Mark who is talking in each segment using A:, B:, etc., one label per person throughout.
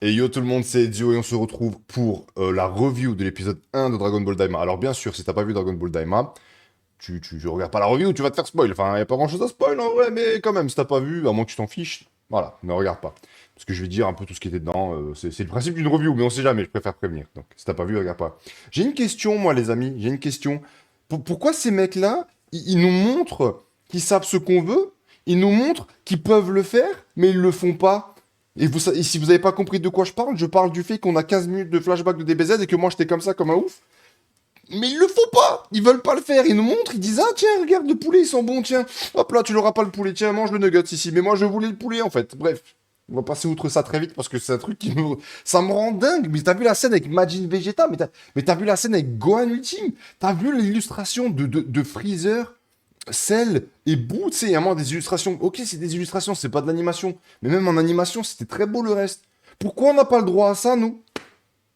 A: Et yo tout le monde, c'est Dio et on se retrouve pour la review de l'épisode 1 de Dragon Ball Daima. Alors bien sûr, si t'as pas vu Dragon Ball Daima, tu regardes pas la review, tu vas te faire spoil. Enfin, y a pas grand chose à spoil en vrai, mais quand même, si t'as pas vu, à moins que tu t'en fiches, voilà, ne regarde pas. Parce que je vais dire un peu tout ce qui était dedans, c'est le principe d'une review, mais on sait jamais, je préfère prévenir. Donc si t'as pas vu, regarde pas. J'ai une question, moi les amis, j'ai une question. Pourquoi ces mecs-là, ils nous montrent qu'ils savent ce qu'on veut, ils nous montrent qu'ils peuvent le faire, mais ils le font pas? Et si vous n'avez pas compris de quoi je parle du fait qu'on a 15 minutes de flashback de DBZ et que moi j'étais comme ça, comme un ouf. Mais ils le font pas. Ils veulent pas le faire. Ils nous montrent, ils disent: ah tiens, regarde le poulet, ils sont bons, tiens. Hop là, tu l'auras pas le poulet, tiens, mange le nugget ici. Mais moi je voulais le poulet en fait. Bref. On va passer outre ça très vite parce que c'est un truc qui me... Ça me rend dingue. Mais t'as vu la scène avec Majin Vegeta, mais t'as vu la scène avec Gohan Ultime. T'as vu l'illustration de Freezer, Cell et Boo, tu sais, il y a vraiment des illustrations. Ok, c'est des illustrations, c'est pas de l'animation. Mais même en animation, c'était très beau le reste. Pourquoi on n'a pas le droit à ça, nous?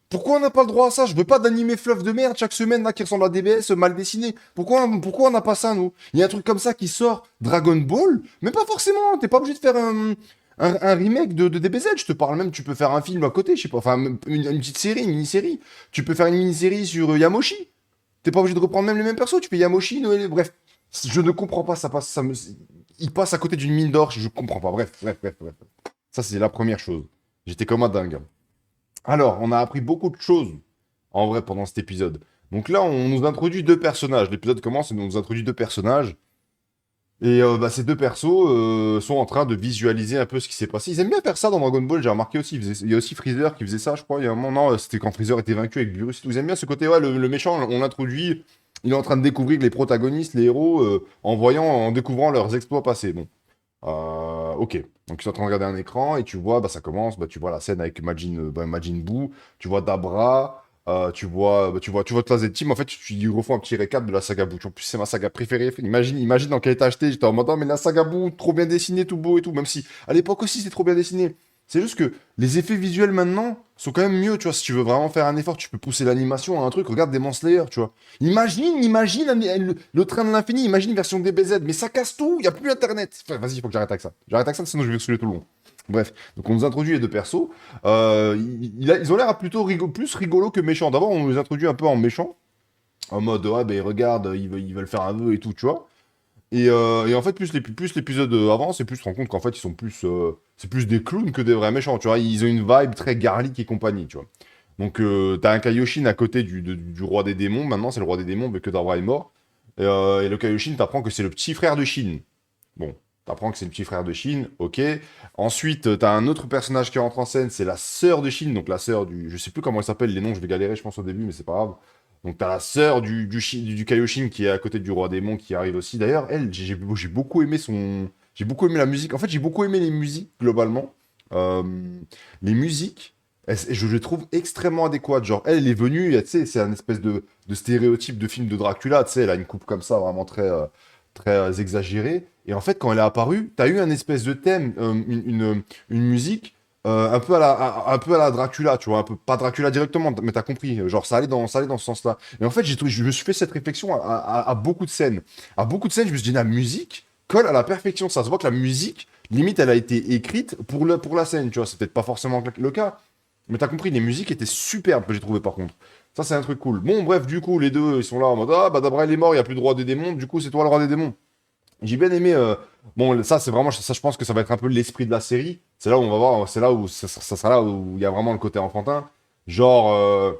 A: Pourquoi on n'a pas le droit à ça? Je veux pas d'animé fluff de merde chaque semaine là qui ressemble à DBS mal dessiné. Pourquoi on n'a pas ça, nous? Il y a un truc comme ça qui sort, Dragon Ball, mais pas forcément. T'es pas obligé de faire un remake de DBZ. Je te parle même, tu peux faire un film à côté, je sais pas. Enfin, une petite série, une mini-série. Tu peux faire une mini-série sur Yamoshi. T'es pas obligé de reprendre même les mêmes persos. Tu fais Yamoshi, Noël, bref. Je ne comprends pas, ça passe, il passe à côté d'une mine d'or, je comprends pas. Bref. Ça, c'est la première chose. J'étais comme un dingue. Alors, on a appris beaucoup de choses, en vrai, pendant cet épisode. Donc là, on nous introduit deux personnages. L'épisode commence et on nous introduit deux personnages. Et ces deux persos sont en train de visualiser un peu ce qui s'est passé. Ils aiment bien faire ça dans Dragon Ball, j'ai remarqué aussi. Il y a aussi Freezer qui faisait ça, je crois. Il y a un moment, non, c'était quand Freezer était vaincu avec Beerus et tout. Ils aiment bien ce côté, ouais, le méchant, on l'introduit. Il est en train de découvrir les protagonistes, les héros, en découvrant leurs exploits passés. Bon. Ok. Donc ils sont en train de regarder un écran et tu vois, bah, ça commence, bah, tu vois la scène avec Majin Buu, tu vois Dabra, tu vois Taz Team. En fait, tu refais un petit récap de la saga Buu. En plus, c'est ma saga préférée. Imagine dans quel état j'étais. J'étais en mode, oh, mais la saga Buu, trop bien dessinée, tout beau et tout. Même si à l'époque aussi, c'était trop bien dessiné. C'est juste que les effets visuels maintenant sont quand même mieux, tu vois. Si tu veux vraiment faire un effort, tu peux pousser l'animation à un truc. Regarde Demon Slayer, tu vois. Imagine le train de l'infini, imagine une version DBZ, mais ça casse tout, il n'y a plus Internet. Enfin, vas-y, il faut que j'arrête avec ça. J'arrête avec ça, sinon je vais saouler tout le long. Bref, donc on nous introduit les deux persos. Ils ont l'air plutôt plus rigolos que méchants. D'abord, on nous introduit un peu en méchant, en mode, ouais, ben regarde, ils veulent faire un vœu et tout, tu vois. Et en fait, plus l'épisode avance, et plus tu te rends compte qu'en fait, c'est plus des clowns que des vrais méchants, tu vois. Ils ont une vibe très garlic et compagnie, tu vois. Donc, t'as un Kaioshin à côté du roi des démons. Maintenant, c'est le roi des démons, mais que Dabra est mort. Et le Kaioshin, t'apprends que c'est le petit frère de Shin. Bon, t'apprends que c'est le petit frère de Shin, ok. Ensuite, t'as un autre personnage qui rentre en scène, c'est la sœur de Shin, donc la sœur du... Je sais plus comment elle s'appelle, les noms, je vais galérer, je pense, au début, mais c'est pas grave. Donc t'as la sœur du Kaioshin qui est à côté du roi démon qui arrive aussi. D'ailleurs, elle, j'ai beaucoup aimé son... J'ai beaucoup aimé la musique. En fait, j'ai beaucoup aimé les musiques, globalement. Euh, les musiques, je les trouve extrêmement adéquates. Genre, elle est venue, tu sais, c'est un espèce de stéréotype de film de Dracula, tu sais, elle a une coupe comme ça, vraiment très exagérée. Et en fait, quand elle est apparue, t'as eu un espèce de thème, une musique un peu à la Dracula, tu vois, un peu pas Dracula directement, mais t'as compris, genre ça allait dans ce sens-là. Et en fait, je me suis fait cette réflexion à beaucoup de scènes. À beaucoup de scènes, je me suis dit, la musique colle à la perfection. Ça se voit que la musique, limite, elle a été écrite pour la scène, tu vois. C'est peut-être pas forcément le cas, mais t'as compris, les musiques étaient superbes, j'ai trouvé par contre. Ça, c'est un truc cool. Bon, bref, du coup, les deux, ils sont là en mode, ah, bah Dabra, il est mort, il n'y a plus de roi des démons, du coup, c'est toi le roi des démons. J'ai bien aimé. Bon, ça, c'est vraiment. Ça, je pense que ça va être un peu l'esprit de la série. C'est là où on va voir. C'est là où. Ça sera là où il y a vraiment le côté enfantin. Genre.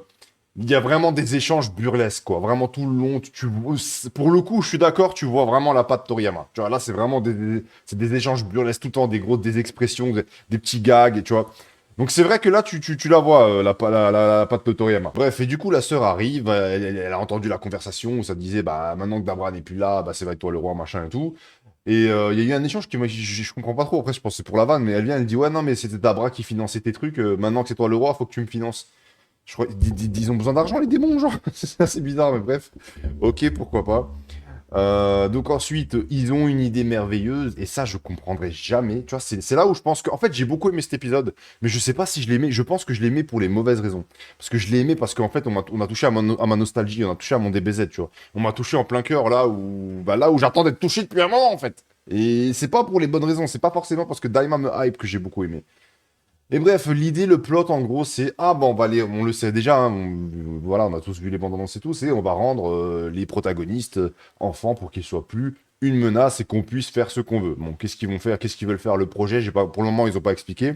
A: Il y a vraiment des échanges burlesques, quoi. Vraiment tout le long. Pour le coup, je suis d'accord, tu vois vraiment la patte Toriyama. Tu vois, là, c'est vraiment c'est des échanges burlesques tout le temps, des expressions, des petits gags, et tu vois. Donc c'est vrai que là, tu la vois, la patte de Toriyama. Bref, et du coup, la sœur arrive, elle a entendu la conversation où ça disait, bah, maintenant que Dabra n'est plus là, bah, c'est vrai que toi le roi, machin et tout. Et il y a eu un échange qui, moi, je comprends pas trop. Après, je pense que c'est pour la vanne, mais elle vient, elle dit, ouais, non, mais c'était Dabra qui finançait tes trucs. Maintenant que c'est toi le roi, faut que tu me finances. Je crois, ils ont besoin d'argent, les démons, genre. C'est assez bizarre, mais bref. Ok, pourquoi pas. Donc ensuite, ils ont une idée merveilleuse, et ça, je comprendrai jamais. Tu vois, c'est là où je pense que... En fait, j'ai beaucoup aimé cet épisode, mais je sais pas si je l'aimais. Je pense que je l'aimais pour les mauvaises raisons. Parce que je l'ai aimé parce qu'en fait, on a touché à ma nostalgie, on a touché à mon DBZ, tu vois. On m'a touché en plein cœur, là où j'attends d'être touché depuis un moment, en fait. Et c'est pas pour les bonnes raisons, c'est pas forcément parce que Daima me hype que j'ai beaucoup aimé. Et bref, l'idée, le plot, en gros, c'est ah bon, on le sait déjà, hein, voilà, on a tous vu les bandes annonces et tout, c'est on va rendre les protagonistes enfants pour qu'ils soient plus une menace et qu'on puisse faire ce qu'on veut. Bon, qu'est-ce qu'ils vont faire, qu'est-ce qu'ils veulent faire, le projet, j'ai pas, pour le moment, ils ont pas expliqué.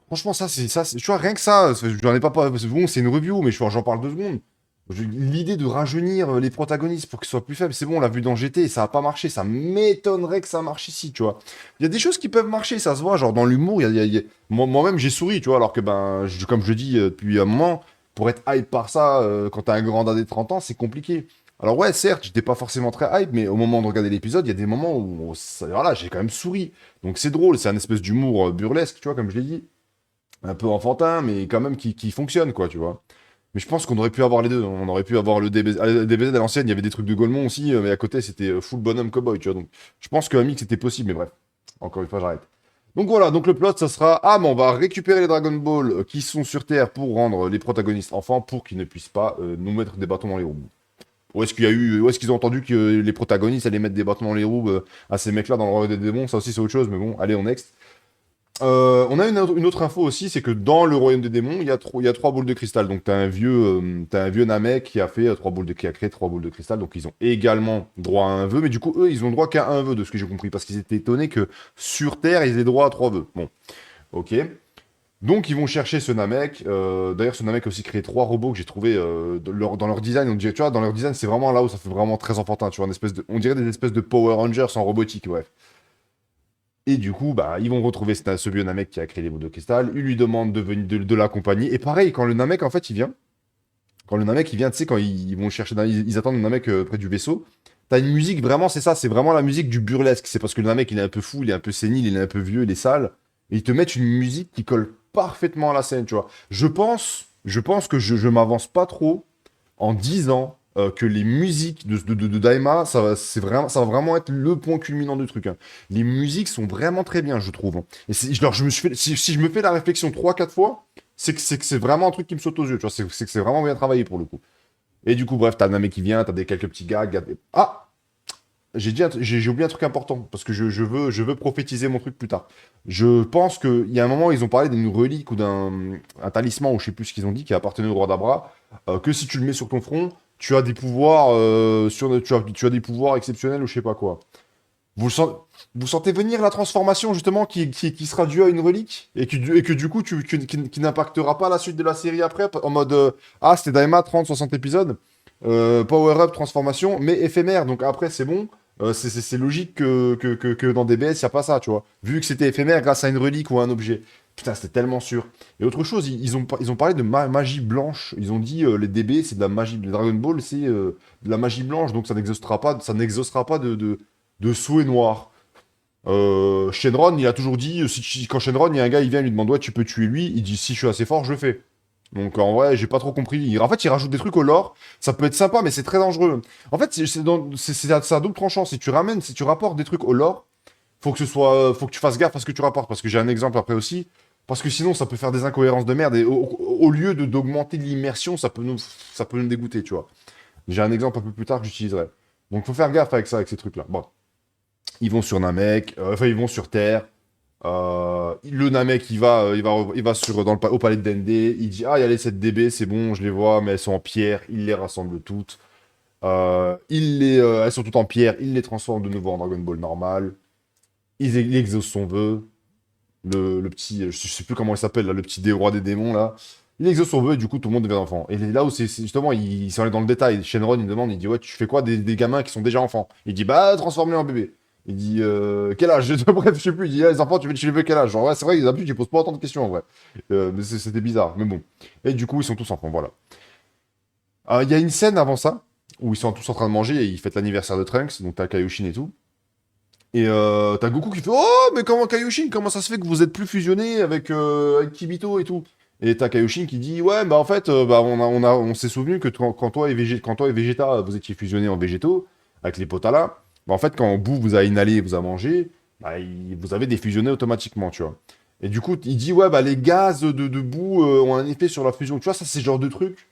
A: Franchement, tu vois, rien que ça, j'en ai pas, parce que bon, c'est une review, mais j'en parle 2 secondes. L'idée de rajeunir les protagonistes pour qu'ils soient plus faibles, c'est bon, on l'a vu dans GT, ça a pas marché, ça m'étonnerait que ça marche ici, tu vois. Il y a des choses qui peuvent marcher, ça se voit, genre dans l'humour, moi-même j'ai souri, tu vois, alors que ben, comme je le dis depuis un moment, pour être hype par ça, quand t'as un grand dadais de 30 ans, c'est compliqué. Alors ouais, certes, j'étais pas forcément très hype, mais au moment de regarder l'épisode, il y a des moments où, voilà, j'ai quand même souri. Donc c'est drôle, c'est un espèce d'humour burlesque, tu vois, comme je l'ai dit un peu enfantin, mais quand même qui fonctionne, quoi, tu vois. Mais je pense qu'on aurait pu avoir les deux. On aurait pu avoir le DBZ à l'ancienne, il y avait des trucs de Golemont aussi, mais à côté, c'était full bonhomme cowboy, tu vois. Donc, je pense qu'un mix était possible, mais bref. Encore une fois, j'arrête. Donc voilà, donc le plot, ça sera ah, mais on va récupérer les Dragon Ball qui sont sur Terre pour rendre les protagonistes enfants pour qu'ils ne puissent pas nous mettre des bâtons dans les roues. Où est-ce qu'ils ont entendu que les protagonistes allaient mettre des bâtons dans les roues à ces mecs-là dans le royaume des démons? Ça aussi, c'est autre chose, mais bon, allez, on next. On a une autre info aussi, c'est que dans le royaume des démons, il y a 3 boules de cristal. Donc t'as un vieux Namek qui a fait qui a créé 3 boules de cristal. Donc ils ont également droit à un vœu, mais du coup eux ils ont droit qu'à un vœu de ce que j'ai compris, parce qu'ils étaient étonnés que sur Terre ils aient droit à 3 vœux. Bon, ok. Donc ils vont chercher ce Namek. D'ailleurs ce Namek a aussi créé 3 robots que j'ai trouvé dans leur design. On dirait, tu vois, dans leur design c'est vraiment là où ça fait vraiment très enfantin. Tu vois, on dirait des espèces de Power Rangers en robotique, bref. Et du coup, bah, ils vont retrouver ce vieux Namek qui a créé les boules de cristal. Ils lui demandent de l'accompagner. Et pareil, quand le Namek, en fait, il vient, tu sais, quand ils vont chercher, ils attendent le Namek près du vaisseau. T'as une musique, vraiment, c'est ça, c'est vraiment la musique du burlesque. C'est parce que le Namek, il est un peu fou, il est un peu sénile, il est un peu vieux, il est sale. Et ils te mettent une musique qui colle parfaitement à la scène, tu vois. Je pense que je m'avance pas trop en disant que les musiques de Daima, ça va vraiment être le point culminant du truc, hein. Les musiques sont vraiment très bien, je trouve, hein. Et genre, si je me fais la réflexion 3 4 fois, c'est vraiment un truc qui me saute aux yeux, tu vois. C'est que c'est vraiment bien travaillé pour le coup. Et du coup, bref, t'as un mec qui vient, t'as quelques petits gags. Ah! J'ai oublié un truc important, parce que je veux prophétiser mon truc plus tard. Je pense qu'il y a un moment, ils ont parlé d'une relique ou d'un un talisman, ou je sais plus ce qu'ils ont dit, qui appartenait au roi d'Abra, que si tu le mets sur ton front, tu as des pouvoirs, tu as des pouvoirs exceptionnels ou je sais pas quoi. Vous sentez venir la transformation, justement, qui sera due à une relique, et que du coup, qui n'impactera pas la suite de la série après, en mode, ah, c'était Daima, 30 60 épisodes, power-up, transformation, mais éphémère, donc après, c'est bon. C'est logique que dans DBS, il n'y a pas ça, tu vois. Vu que c'était éphémère grâce à une relique ou à un objet. Putain, c'était tellement sûr. Et autre chose, ils ont parlé de magie blanche. Ils ont dit, les DB, c'est de la magie. Les Dragon Ball, c'est de la magie blanche. Donc ça n'exaucera pas de souhait noir. Shenron, il a toujours dit, quand Shenron, il y a un gars, il vient, il lui demande, ouais, tu peux tuer lui. Il dit, si je suis assez fort, je le fais. Donc en vrai, j'ai pas trop compris. En fait, il rajoute des trucs au lore. Ça peut être sympa, mais c'est très dangereux. En fait, c'est à double tranchant. Si tu rapportes des trucs au lore, faut que tu fasses gaffe à ce que tu rapportes. Parce que j'ai un exemple après aussi. Parce que sinon, ça peut faire des incohérences de merde. Et au lieu d'augmenter l'immersion, ça peut nous dégoûter, tu vois. J'ai un exemple un peu plus tard que j'utiliserai. Donc faut faire gaffe avec ça, avec ces trucs-là. Bon, ils vont sur Namek, enfin ils vont sur Terre. Le Namek, il va au palais de Dende. Il dit ah, il y a les 7 DB, c'est bon, je les vois, mais elles sont en pierre. Il les rassemble toutes. Elles sont toutes en pierre. Il les transforme de nouveau en Dragon Ball normal. Il exauce son vœu. Le petit, je sais plus comment il s'appelle, là, le petit roi des démons, là. Il exauce son vœu et du coup, tout le monde devient enfant. Et là où justement, ils sont allés dans le détail. Shenron, il demande, il dit, ouais, tu fais quoi des gamins qui sont déjà enfants? Il dit, bah, transforme-les en bébé. Il dit, quel âge? Bref, je sais plus. Il dit, ah, les enfants, tu les veux quel âge? Genre, ouais, c'est vrai, d'habitude, ils posent pas autant de questions, en vrai. Mais c'était bizarre, mais bon. Et du coup, ils sont tous enfants, voilà. Il y a une scène avant ça, où ils sont tous en train de manger et ils fêtent l'anniversaire de Trunks, donc t'as Kaioshin et tout. Et t'as Goku qui fait oh, mais comment Kaioshin, comment ça se fait que vous êtes plus fusionné avec Kibito et tout? Et t'as Kaioshin qui dit ouais, bah en fait, bah, on s'est souvenu que quand toi et Vegeta, vous étiez fusionnés en végétaux, avec les Potala, bah en fait, quand Boo vous a inhalé et vous a mangé, bah, vous avez défusionné automatiquement, tu vois. Et du coup, il dit ouais, bah les gaz de Boo ont un effet sur la fusion. Tu vois, ça, c'est ce genre de truc.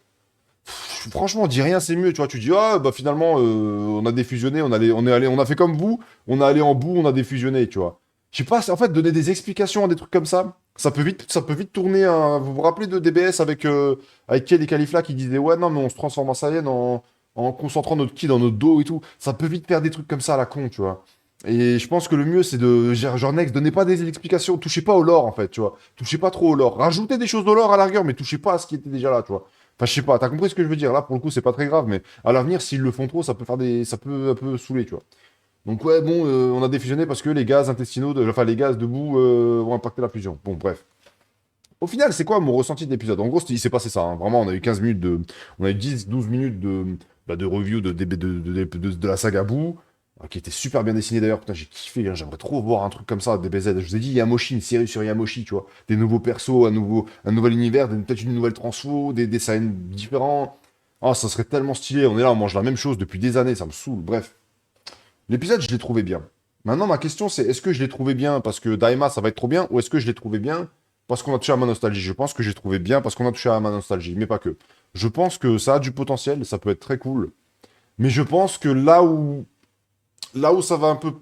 A: Franchement, on dit rien, c'est mieux, tu vois. Tu dis, ah, bah finalement, on a défusionné, on est allé, on a fait comme vous, on a allé en bout, on a défusionné, tu vois. Je sais pas, en fait, donner des explications à des trucs comme ça peut vite tourner. Vous vous rappelez de DBS avec Kel et Califla qui disaient ouais, non, mais on se transforme en Saiyan en concentrant notre ki dans notre dos et tout. Ça peut vite faire des trucs comme ça à la con, tu vois. Et je pense que le mieux, c'est genre, Next, donnez pas des explications, touchez pas au lore, en fait, tu vois. Touchez pas trop au lore. Rajoutez des choses au lore à la rigueur, mais touchez pas à ce qui était déjà là, tu vois. Enfin, je sais pas, t'as compris ce que je veux dire. Là, pour le coup, c'est pas très grave, mais à l'avenir, s'ils le font trop, ça peut un peu saouler, tu vois. Donc ouais, bon, on a défusionné parce que les gaz intestinaux, enfin les gaz debout vont impacter la fusion. Bon, bref. Au final, c'est quoi mon ressenti de l'épisode? En gros, il s'est passé ça, hein. Vraiment, on a eu 15 minutes de... On a eu 10-12 minutes de review de la saga Boo, qui était super bien dessinée d'ailleurs. Putain, j'ai kiffé, hein. J'aimerais trop voir un truc comme ça, DBZ. Je vous ai dit, Yamoshi, une série sur Yamoshi, tu vois. Des nouveaux persos, un nouvel univers, peut-être une nouvelle transfo, des designs différents. Ah, ça serait tellement stylé. On est là, on mange la même chose depuis des années, ça me saoule. Bref. L'épisode, je l'ai trouvé bien. Maintenant, ma question, c'est est-ce que je l'ai trouvé bien parce que Daima, ça va être trop bien, ou est-ce que je l'ai trouvé bien parce qu'on a touché à ma nostalgie? Je pense que j'ai trouvé bien parce qu'on a touché à ma nostalgie, mais pas que. Je pense que ça a du potentiel, ça peut être très cool. Mais je pense que là où ça va un peu,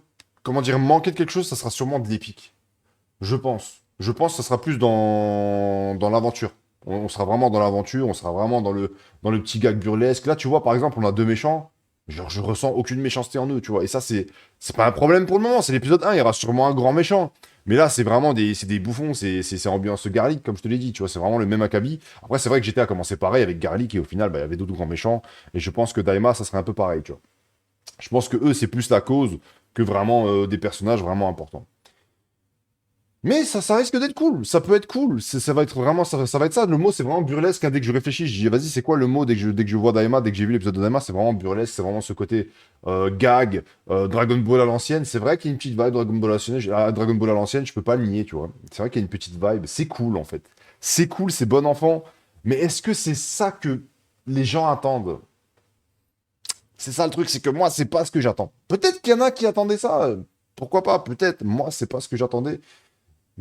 A: comment dire, manquer de quelque chose, ça sera sûrement de l'épique. Je pense. Je pense que ça sera plus dans l'aventure. On sera vraiment dans l'aventure, on sera vraiment dans le petit gag burlesque. Là, tu vois, par exemple, on a deux méchants. Genre, je ressens aucune méchanceté en eux, tu vois. Et ça, c'est pas un problème pour le moment. C'est l'épisode 1, il y aura sûrement un grand méchant. Mais là, c'est vraiment c'est des bouffons, c'est ambiance Garlic, comme je te l'ai dit, tu vois. C'est vraiment le même acabit. Après, c'est vrai que j'étais à commencer pareil avec Garlic, et au final, bah, il y avait d'autres grands méchants. Et je pense que Daima, ça serait un peu pareil, tu vois. Je pense que eux, c'est plus la cause que vraiment des personnages vraiment importants. Mais ça risque d'être cool, ça peut être cool, ça va être vraiment, ça va être ça. Le mot, c'est vraiment burlesque, hein. Dès que je réfléchis, je dis, vas-y, c'est quoi le mot dès que je vois Daima, dès que j'ai vu l'épisode de Daima, c'est vraiment burlesque, c'est vraiment ce côté gag, Dragon Ball à l'ancienne. C'est vrai qu'il y a une petite vibe Dragon Ball à l'ancienne, je peux pas le nier, tu vois. C'est vrai qu'il y a une petite vibe, c'est cool en fait. C'est cool, c'est bon enfant, mais est-ce que c'est ça que les gens attendent? C'est ça le truc, c'est que moi, c'est pas ce que j'attends. Peut-être qu'il y en a qui attendaient ça, pourquoi pas, peut-être. Moi, c'est pas ce que j'attendais.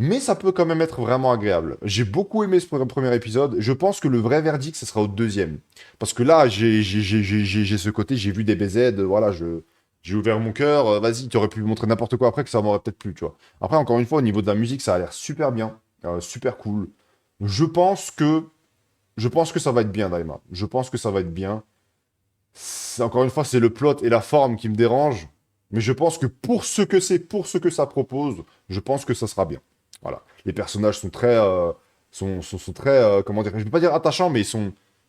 A: Mais ça peut quand même être vraiment agréable. J'ai beaucoup aimé ce premier épisode. Je pense que le vrai verdict, ce sera au deuxième. Parce que là, j'ai ce côté, j'ai vu des BZ, voilà, j'ai ouvert mon cœur. Vas-y, tu aurais pu me montrer n'importe quoi après que ça m'aurait peut-être plu, tu vois. Après, encore une fois, au niveau de la musique, ça a l'air super bien, super cool. Je pense que, je pense que ça va être bien, Daima. Je pense que ça va être bien. Encore une fois, c'est le plot et la forme qui me dérangent. Mais je pense que pour ce que c'est, pour ce que ça propose, je pense que ça sera bien. Voilà. Les personnages sont très, sont très, comment dire, je ne vais pas dire attachants, mais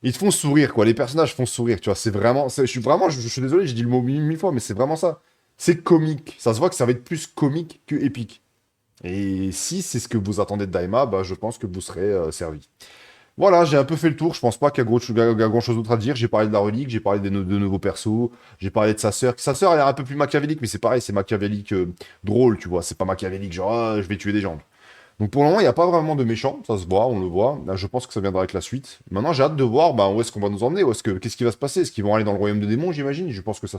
A: ils te font sourire, quoi. Les personnages font sourire, tu vois. C'est vraiment, je suis désolé, j'ai dit le mot mille fois, mais c'est vraiment ça. C'est comique. Ça se voit que ça va être plus comique que épique. Et si c'est ce que vous attendez de Daima, bah, je pense que vous serez servi. Voilà, j'ai un peu fait le tour. Je pense pas qu'il y a grand chose d'autre à dire. J'ai parlé de la relique, j'ai parlé de nouveaux persos, j'ai parlé de sa sœur. Sa sœur, elle est un peu plus machiavélique, mais c'est pareil, c'est machiavélique drôle, tu vois. C'est pas machiavélique, genre, ah, je vais tuer des gens. Donc pour le moment, il n'y a pas vraiment de méchant, ça se voit, on le voit. Là, je pense que ça viendra avec la suite. Maintenant, j'ai hâte de voir bah, où est-ce qu'on va nous emmener, qu'est-ce qui va se passer. Est-ce qu'ils vont aller dans le royaume de démons, j'imagine? Je pense que ça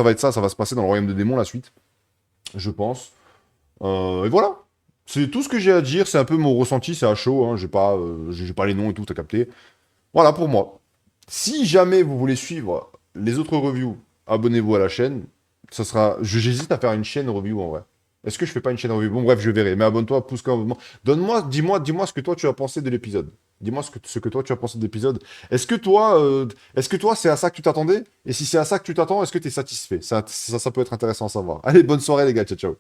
A: va être ça, ça va se passer dans le royaume de démons, la suite. Je pense. Et voilà. C'est tout ce que j'ai à dire, c'est un peu mon ressenti, c'est à chaud, hein. J'ai pas les noms et tout, t'as capté. Voilà pour moi. Si jamais vous voulez suivre les autres reviews, abonnez-vous à la chaîne. Ça sera. J'hésite à faire une chaîne review en vrai. Est-ce que je fais pas une chaîne review? Bon bref, je verrai. Mais abonne-toi, pousse quand même. Dis-moi ce que toi tu as pensé de l'épisode. Dis-moi ce que toi tu as pensé de l'épisode. Est-ce que toi c'est à ça que tu t'attendais? Et si c'est à ça que tu t'attends, est-ce que tu es satisfait? Ça peut être intéressant à savoir. Allez, bonne soirée les gars, ciao ciao.